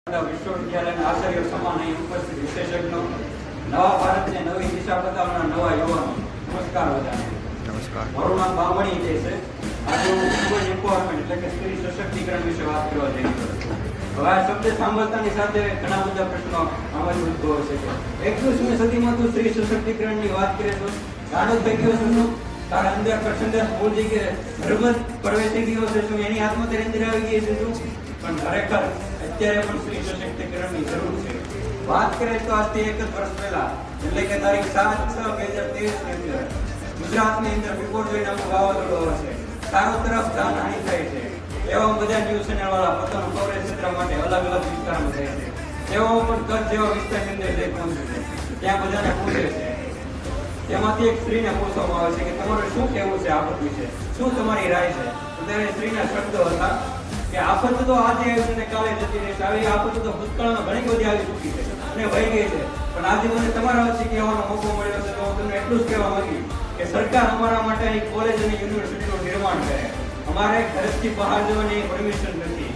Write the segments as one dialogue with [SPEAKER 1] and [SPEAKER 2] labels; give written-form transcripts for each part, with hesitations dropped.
[SPEAKER 1] વિશ્વવિદ્યાલયના આચાર્ય સમાન અહીં ઉપસ્થિત વિશેષજ્ઞો, નવા ભારતને નવી દિશા બતાવનાર નવા યુવાનો, નમસ્કાર બધાને.
[SPEAKER 2] નમસ્કાર.
[SPEAKER 1] મારું નામ બામણી છે. આજે હું વુમન એમ્પાવરમેન્ટ એટલે કે સ્ત્રી સશક્તિકરણ વિશે વાત કરવા જઈ રહ્યો છું. હવે આ શબ્દ સાંભળતાની સાથે ઘણા બધા પ્રશ્નો આમાં ઉદ્ભવે છે કે 21મી સદીમાં તું સ્ત્રી સશક્તિકરણની વાત કરે તો ગાંડો થઈ ગયો છું, તારા અંદર પ્રસંગ ભૂલ જઈ કે ધર્મ પ્રવેશી ગયો છે, શું એની આત્મહત્યા અંદર આવી ગઈ છે શું? પણ ખરેખર અત્યારે પણ સ્ત્રી સશક્તિકરણની જરૂર છે. વાત કરીએ તો આજથી 1 વર્ષ પહેલા એટલે કે તારીખ 7/6/2023 ની અંદર ગુજરાતની અંદર બિપોરજોય નામનું વાવાઝોડું આવે છે. ચારો તરફ જાનહાનિ થાય છે. એવા બધા ન્યૂઝ ચેનલ વાળા પોતાનું કવરેજ ક્ષેત્ર માટે અલગ અલગ વિસ્તારમાં જાય છે. તેઓ પણ કચ્છ જેવા વિસ્તારની અંદર જઈ પહોંચે છે. ત્યાં બધાને પૂછે છે. તેમાંથી એક સ્ત્રીને પૂછવામાં આવે છે કે તમારું શું કહેવું છે આફત વિશે, શું તમારી રાય છે? ત્યારે સ્ત્રીના શબ્દો હતા કે આફત તો આજે આવી છે ને કાલે જતી રહેશે. આવી આફત તો ભૂતકાળમાં ઘણી બધી આવી ચૂકી છે અને વહી ગઈ છે. પણ આજે મને તમારા વચ્ચે કહેવાનો મોકો મળ્યો છે તો હું તમને એટલું જ કહેવા માંગી કે સરકાર અમારા માટે અહીં કોલેજ અને યુનિવર્સિટીનું નિર્માણ કરે. અમારે ઘરથી બહાર જવાની પરમિશન નથી.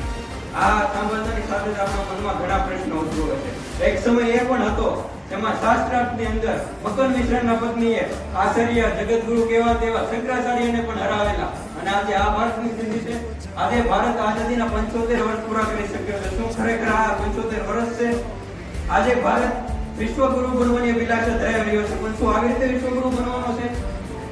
[SPEAKER 1] આ સાંભળતાની સાથે જ આપણા મનમાં ઘણા પ્રશ્નો ઉદ્ભવે છે. એક સમય એ પણ હતો જેમાં શાસ્ત્રાર્થની અંદર મકર મિશ્રના પત્નીએ આચાર્ય જગતગુરુ કેવા તેવા શંકરાચાર્યને પણ હરાવેલા. અને આજે આ ભારતની સ્થિતિ છે. આજે ભારત આઝાદીના 75 વર્ષ પૂરા કરી શક્યો છે. શું ખરેખર આ 75 વર્ષ છે? આજે ભારત વિશ્વગુરુ બનવાની અભિલાષા ધરાવી રહ્યો છે. પણ શું આવી રીતે વિશ્વગુરુ બનવાનો છે?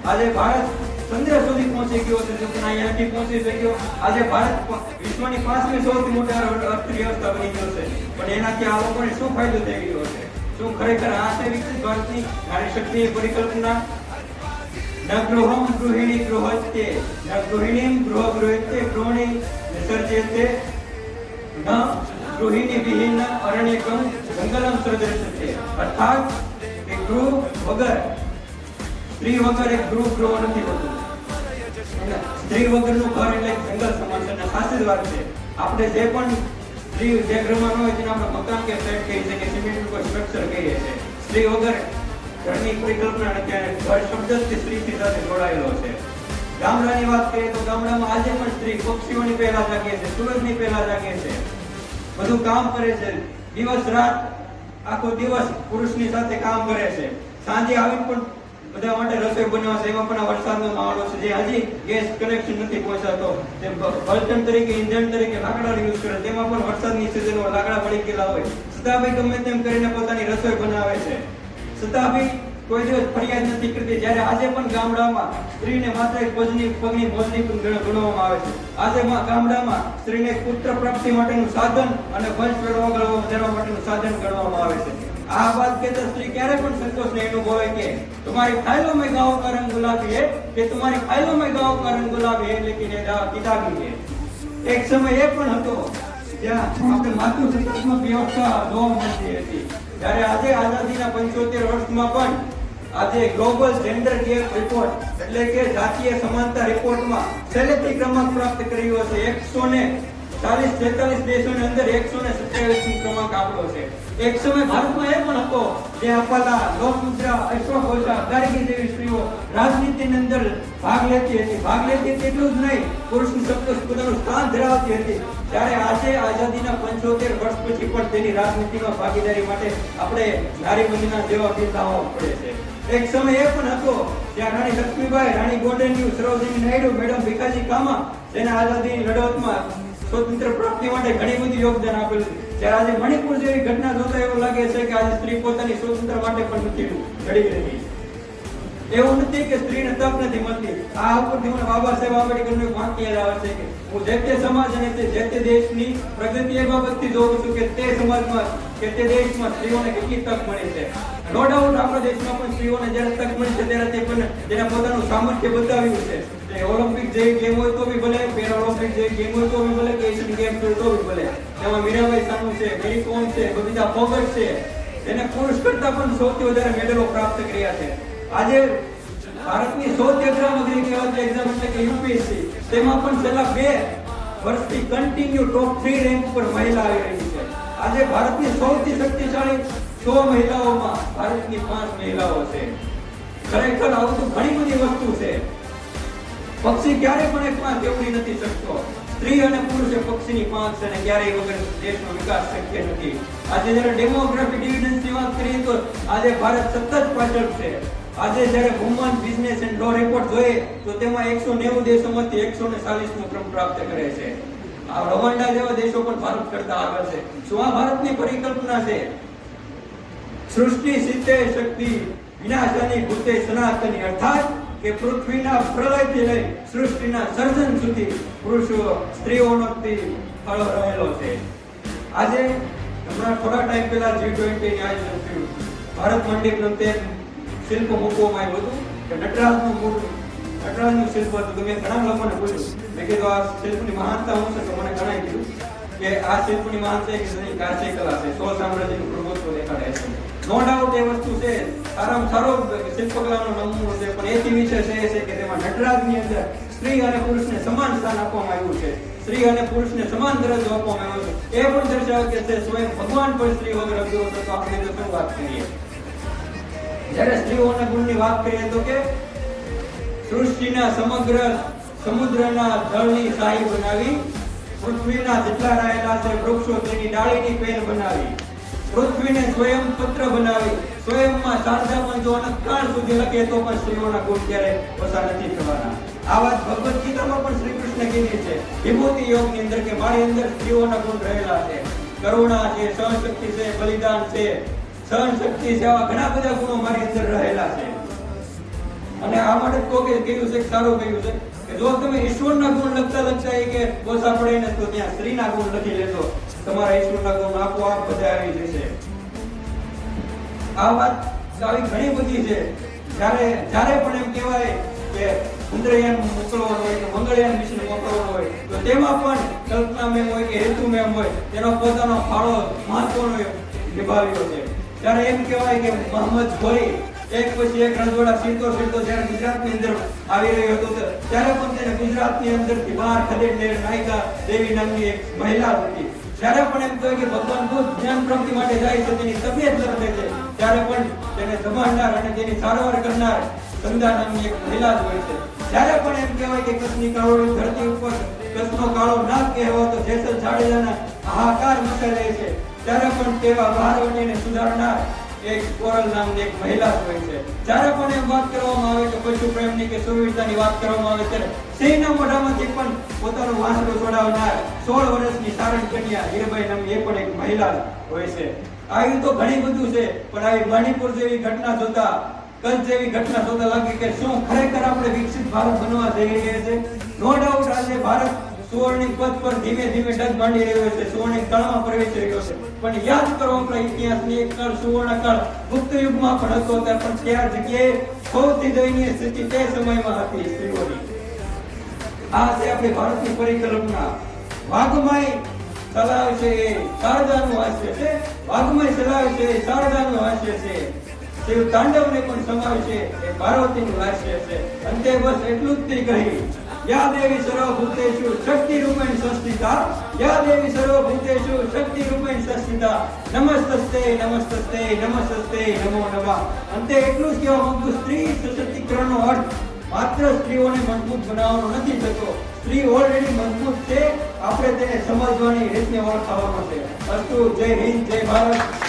[SPEAKER 1] આજે ભારત ચંદ્ર સુધી પહોંચી ગયો છે, પણ અહીંયાથી પહોંચી શક્યો. આજે ભારત વિશ્વની 5મી સૌથી મોટા અર્થવ્યવસ્થા બની ગયો છે. પણ એનાથી આ લોકોને શું ફાયદો થઈ ગયો છે? શું ખરેખર આ છે વિકસિત ભારતની નારી શક્તિની પરિકલ્પના? ન ગૃહમ ગૃહિણી ગૃહસ્તે, ન ગૃહિણીમ ગૃહ ગૃહસ્તે, ગૃહિણી નિસર્જેતે, ન ગૃહિણી વિહીન અરણ્યકમ જંગલમ સૃજ્યતે. અર્થાત કે ગૃહ વગર, સ્ત્રી વગર એક ગૃહ નથી હોતું. સ્ત્રી વગરનું ઘર એટલે જંગલ સમાન છે. અને સાચી વાત છે. આપણે જે પણ સ્ત્રી જે ઘરમાં ન હોય તેને આપણે મકાન કે ફ્લેટ કહીએ છીએ કે સિમેન્ટનું કોઈ સ્ટ્રક્ચર કહીએ છીએ. સ્ત્રી વગર ઘરની પરિકલ્પના નથી. અને ઘર શબ્દ જ સ્ત્રીથી સાથે જોડાયેલો છે. ગામડાની વાત કરીએ તો ગામડામાં આજે પણ સ્ત્રી પક્ષીઓની પહેલા જાગે છે, સૂરજની પહેલા જાગે છે, બધું કામ કરે છે. દિવસ રાત આખો દિવસ પુરુષની સાથે કામ કરે છે. સાંજે આવીને પણ બધા માટે રસોઈ બનાવે છે. એમાં પણ વરસાદનો માહોલ છે. જે હજી ગેસ કનેક્શન નથી પહોંચાતો તે બળતણ તરીકે, ઇંધણ તરીકે લાકડાનો યુઝ કરે. તેમાં પણ વરસાદની સિઝનમાં લાકડા પડી ગયેલા હોય છતાં બી ગમે તેમ કરીને પોતાની રસોઈ બનાવે છે. છતાં બી કોઈ દિવસ ફરિયાદ નથી કરતી. જ્યારે આજે પણ ગામડામાં સ્ત્રીને માત્ર એક પગની ભોજની પણ ગણવામાં આવે છે. આજે ગામડામાં સ્ત્રીને પુત્ર પ્રાપ્તિ માટેનું સાધન અને વંશ વધારવા માટેનું સાધન ગણવામાં આવે છે. આ વાત કહેતા સ્ત્રી ક્યારે પણ સંતોષ નહીં અનુભવે કે तुम्हारी फाइलों में गाँव का रंग गुलाबी है, कि तुम्हारी फाइलों में गाँव का रंग गुलाबी है, लेकिन ये किताबी है. એક સમય એ પણ હતો જ્યાં આપણે માતૃસત્તાત્મક વ્યવસ્થા જોવા મળતી હતી. ત્યારે આજે આઝાદીના 75 વર્ષમાં પણ આજે ગ્લોબલ જેન્ડર ગેપ રિપોર્ટ એટલે કે જાતીય સમાનતા રિપોર્ટમાં છેલ્લેથી ક્રમાંક પ્રાપ્ત કર્યો છે. 140-46 દેશોની અંદર 127 ક્રમાંક આપ્યો છે. એક સમય ભારતમાં એ પણ હતો જે અપાલા, લોકમુદ્રા, અશ્વઘોષા, ગાર્ગી જેવી સ્ત્રીઓ રાજનીતિની અંદર ભાગ લેતી હતી. ભાગ લેતી એટલું જ નહીં, પુરુષની સપ્તસ પોતાનું સ્થાન ધરાવતી હતી. ત્યારે આજે આઝાદીના 75 વર્ષ પછી પણ તેની રાજનીતિમાં ભાગીદારી માટે આપણે નારી વંદના જેવા ગીત ગાવા પડે છે. એક સમય એ પણ હતો જ્યાં રાણી લક્ષ્મીબાઈ, રાણી ગોંડેન્યુ, સરોજિની નાયડુ, મેડમ ભીખાજી કામા જેના આઝાદીની લડતમાં સ્વતંત્ર પ્રાપ્તિ માટે ઘણી બધી યોગદાન આપેલું. જ્યારે આજે મણિપુર જેવી ઘટના જોતા એવું લાગે છે કે આજે સ્ત્રી પોતાની સ્વતંત્ર માટે પણ નથી લડી રહી. એવું નથી કે સ્ત્રીને તક નથી મળતી. આ ઉપરથી મને બાબા સાહેબ આંબેડકરનું એક વાક્ય આવે છે કે હું જે તે સમાજ અને જે તે દેશની પ્રગતિ એ બાબતથી જોઉં છું કે તે સમાજમાં કે તે દેશમાં સ્ત્રીઓને કેટલી તક મળી છે. નો ડાઉટ આપણા દેશમાં પણ સ્ત્રીઓને જ્યારે તક મળી છે ત્યારે તે પણ તેના પોતાનું સામર્થ્ય બતાવ્યું છે. ઓલિમ્પિક જેવી ગેમ હોય તો બી ભલે, પેરા ઓલિમ્પિક જેવી ગેમ હોય તો બી ભલે, કે એશિયન ગેમ્સ હોય તો બી ભલે. તેમાં મીરાબાઈ સાનુ છે, મેરી કોમ છે, બબીતા ફોગટ છે. તેને પુરુષ કરતા પણ સૌથી વધારે મેડલો પ્રાપ્ત કર્યા છે. આજે ભારતની સૌથી અગ્રગણ્ય કહેવાતી એક્ઝામ એટલે કે યુપીએસસી, તેમાં પણ છેલ્લા 2 વર્ષથી કન્ટિન્યુ ટોપ 3 રેન્ક પર મહિલા આવી રહી છે. આજે ભારતની સૌથી શક્તિશાળી 100 મહિલાઓમાં ભારતની 5 મહિલાઓ છે. ખરેખર આવું તો ઘણી બધી વસ્તુ છે. પક્ષી ક્યારે પણ એક માં કેવડી નથી શકતો. સ્ત્રી અને પુરુષ એ પક્ષીની પાંખ છે અને ક્યારેય વગર દેશનો વિકાસ શક્ય નથી. આજે જ્યારે ડેમોગ્રાફિક ડિવિડન્સની વાત કરીએ તો આજે ભારત સતત પાછળ છે. આજે જ્યારે woman business and law report જોઈએ તો તેમાં 190 દેશોમાંથી 140મો ક્રમ પ્રાપ્ત કરે છે. આ રવાંડા જેવા દેશો પણ ભારત કરતા આગળ છે. શું આ ભારતની પરિકલ્પના છે? સૃષ્ટિ સિદ્ધે શક્તિ વિનાશની ભૂતે સનાતની, અર્થાત કે પૃથ્વીના પ્રલયથી લઈ સૃષ્ટિના સર્જન સુધી પુરુષો સ્ત્રીઓનો ફળ રહેલો છે. આજે હમણાં થોડા ટાઈમ પહેલા G20 ની આયોજન થયું. ભારત મંડપ નંતે શિલ્પ મૂકવામાં આવ્યું હતું કે નટરાજનું શિલ્પ હતું. તો મેં ઘણા લોકોને પૂછ્યું, મેં કીધું આ શિલ્પની મહાનતા શું છે? તો મને ઘણાએ કીધું કે આ શિલ્પની મહાનતા કે તેની કાચી કલા છે, 100 સામ્રાજ્યનું પ્રભુત્વ દેખાડે છે. નો ડાઉટ એ વસ્તુ છે, સારામાં સારો શિલ્પકલાનો નમૂનો છે, પણ એથી વિશેષ એ છે કે તેમાં નટરાજની અંદર સ્ત્રી અને પુરુષને સમાન સ્થાન આપવામાં આવ્યું છે. સ્ત્રી અને પુરુષને સમાન દરજ્જો આપવામાં આવ્યો છે. એ પણ દર્શાવે કે તે સ્વયં ભગવાન પણ સ્ત્રી વગર અધૂરો હતો. તો આપણે તો શું વાત કરીએ? જ્યારે સ્ત્રીઓના ગુણની વાત કરીએ તો કે સૃષ્ટિના સમગ્ર સમુદ્રના જળની શાહી બનાવી, પૃથ્વીના જેટલા રહેલા છે વૃક્ષો તેની ડાળીની પેન બનાવી, પૃથ્વીને સ્વયં પત્ર બનાવી, સ્વયંમાં શારદામાં જો અનંતકાળ સુધી લખે તો પણ સ્ત્રીઓના ગુણ ક્યારે ઓછા નથી થવાના. આ વાત ભગવદ ગીતામાં પણ શ્રી કૃષ્ણ કીધી છે વિભૂતિ યોગની અંદર કે મારી અંદર સ્ત્રીઓના ગુણ રહેલા છે. કરુણા છે, સહનશક્તિ છે, બલિદાન છે, સહનશક્તિ છે, આવા ઘણા બધા ગુણો મારી અંદર રહેલા છે. અને આ માટે તો કે કહ્યું છે, સારું કહ્યું છે કે જો તમે ઈશ્વરના ગુણ લખતા એ કે ઓછા પડે ને તો ત્યાં સ્ત્રીના ગુણ લખી લેજો, તમારા ઈશ્વરના ગુણ આપોઆપ બધા આવી જશે. આ વાત આવી ઘણી બધી છે. જ્યારે પણ એમ કહેવાય કે ચંદ્રયાન મોકલવાનું હોય કે મંગળયાન મિશન મોકલવાનું હોય તો તેમાં પણ કલ્પનામેમ હોય કે હેતુમેમ હોય તેનો પોતાનો ફાળો મહત્વનો નિભાવ્યો છે. ત્યારે એમ કહેવાય કે મોહમ્મદ ઘોરી એક પછી એક રણજોડા સીધો જ્યારે ગુજરાતની અંદર આવી રહ્યો હતો ત્યારે પણ તેને ગુજરાતની અંદરથી બહાર ખદેડને નાયિકા દેવી નામની એક મહિલા હતી. જ્યારે પણ એમ કહે કે ભગવાન બુદ્ધ જ્ઞાન પ્રાપ્તિ માટે જાય છે, તેની તબિયત લડે છે, ત્યારે પણ તેને જમાડનાર અને તેની સારવાર કરનાર સંધા નામની એક મહિલા જ હોય છે. જ્યારે પણ એમ કહેવાય કે કચ્છની કાળોની ધરતી ઉપર કચ્છનો કાળો નાગ કહેવાતો જેસલ જાડેજાના હાહાકાર મચાવી રહે છે, ત્યારે પણ તેવા ભારવટીને સુધારનાર એક કોરલ નામની એક મહિલા જ હોય છે. જ્યારે પણ એમ વાત કરવામાં આવે કે પશુ પ્રેમની કે સુરવીરતાની વાત કરવામાં આવે ત્યારે સિંહના મોઢામાંથી પણ પોતાનું વાંસળું છોડાવનાર 16 વર્ષની સારણ કન્યા હીરબાઈ નામની એ પણ એક મહિલા હોય છે. આવી તો ઘણી બધું છે, પણ આવી મણિપુર જેવી ઘટના જોતા, કચ્છ જેવી ઘટના જોતા લાગે કે શું ખરેખર આપણે વિકસિત ભારત બનવા જઈ રહ્યા છે. નો ડાઉટ આજે ભારત સુવર્ણિમ પથ પર ધીમે ધીમે ડગ માંડી રહ્યો છે, સુવર્ણિમ કાળમાં પ્રવેશી રહ્યો છે. પણ યાદ કરો આપણા ઇતિહાસની એક કાળ સુવર્ણ કાળ ગુપ્ત યુગમાં પણ હતો, પણ ત્યાં જગ્યાએ સૌથી દયનીય સ્થિતિ તે સમયમાં હતી સ્ત્રીઓની. આ છે આપણી ભારતની પરિકલ્પના. વાઘમાઈ ચલાવે છે એ શારદાનું હાસ્ય છે, વાઘમાઈ ચલાવે છે એ શારદાનું હાસ્ય છે, શિવ તાંડવને પણ સમાવે છે એ પાર્વતીનું હાસ્ય છે. અંતે બસ એટલું જ તે કહી, યા દેવી સર્વભૂતેષુ શક્તિ રૂપેણ સંસ્થિતા, યા દેવી સર્વભૂતેષુ શક્તિ રૂપેણ સંસ્થિતા, નમસ્તસ્તે નમસ્તસ્તે નમસ્તસ્તે નમો નમઃ. અંતે એટલું જ કહેવા માંગુ, સ્ત્રી સશક્તિકરણનો અર્થ માત્ર સ્ત્રીઓને મજબૂત બનાવવાનો નથી થતો. સ્ત્રી ઓલરેડી મજબૂત છે, આપણે તેને સમજવાની રીતને ઓળખાવવાનો છે. અસ્તુ. જય હિન્દ, જય ભારત.